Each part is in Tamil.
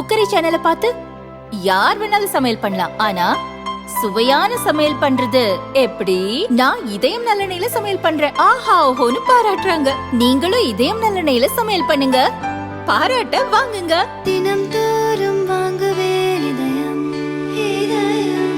குக்கரி சேனலை பார்த்து யார் வேணாலும் சமையல் பண்ணலாம். ஆனா சுவையான சமையல் பண்றது எப்படி? நான் இதயம் நல்லெண்ணெயில சமையல் பண்றேன். ஆஹா ஓஹோன்னு பாராட்டுறாங்க. நீங்களும் இதயம் நல்லெண்ணெயில சமையல் பண்ணுங்க, பாராட்ட வாங்குங்க. தினம் தோறும் வாங்குவே இதயம் இதயம்.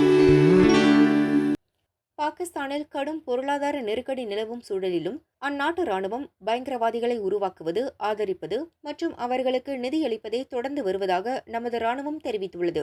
பாகிஸ்தானில் கடும் பொருளாதார நெருக்கடி நிலவும் சூழலிலும் அந்நாட்டு ராணுவம் பயங்கரவாதிகளை உருவாக்குவது, ஆதரிப்பது மற்றும் அவர்களுக்கு நிதியளிப்பதை தொடர்ந்து வருவதாக நமது ராணுவம் தெரிவித்துள்ளது.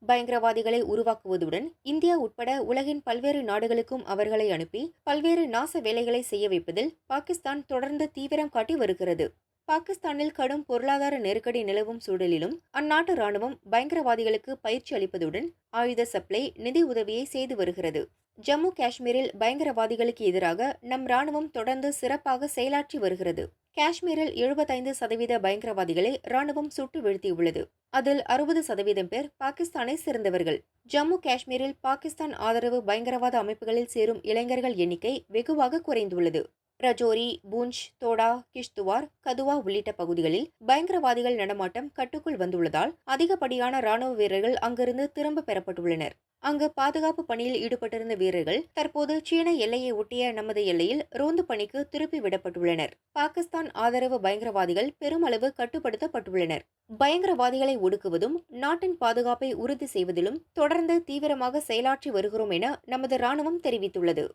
பயங்கரவாதிகளை உருவாக்குவதுடன் இந்தியா உட்பட உலகின் பல்வேறு நாடுகளுக்கும் அவர்களை அனுப்பி பல்வேறு நாச வேலைகளை செய்ய வைப்பதில் பாகிஸ்தான் தொடர்ந்து தீவிரம் காட்டி வருகிறது. பாகிஸ்தானில் கடும் பொருளாதார நெருக்கடி நிலவும் சூழலிலும் அந்நாட்டு ராணுவம் பயங்கரவாதிகளுக்கு பயிற்சி அளிப்பதுடன் ஆயுத சப்ளை, நிதி உதவியை செய்து வருகிறது. ஜம்மு காஷ்மீரில் பயங்கரவாதிகளுக்கு எதிராக நம் ராணுவம் தொடர்ந்து சிறப்பாக செயலாற்றி வருகிறது. காஷ்மீரில் 75% பயங்கரவாதிகளை ராணுவம் சுட்டு வீழ்த்தியுள்ளது. அதில் 60% பேர் பாகிஸ்தானை சேர்ந்தவர்கள். ஜம்மு காஷ்மீரில் பாகிஸ்தான் ஆதரவு பயங்கரவாத அமைப்புகளில் சேரும் இளைஞர்கள் எண்ணிக்கை வெகுவாக குறைந்துள்ளது. ரஜோரி, பூஞ்ச், தோடா, கிஷ்துவார், கதுவா உள்ளிட்ட பகுதிகளில் பயங்கரவாதிகள் நடமாட்டம் கட்டுக்குள் வந்துள்ளதால் அதிகப்படியான ராணுவ வீரர்கள் அங்கிருந்து திரும்ப பெறப்பட்டுள்ளனர். அங்கு பாதுகாப்பு பணியில் ஈடுபட்டிருந்த வீரர்கள் தற்போது சீன எல்லையை ஒட்டிய நமது எல்லையில் ரோந்து பணிக்கு திருப்பி விடப்பட்டுள்ளனர். பாகிஸ்தான் ஆதரவு பயங்கரவாதிகள் பெருமளவு கட்டுப்படுத்தப்பட்டுள்ளனர். பயங்கரவாதிகளை ஒடுக்குவதும் நாட்டின் பாதுகாப்பை உறுதி செய்வதிலும் தொடர்ந்து தீவிரமாக செயலாற்றி வருகிறோம் என நமது ராணுவம் தெரிவித்துள்ளது.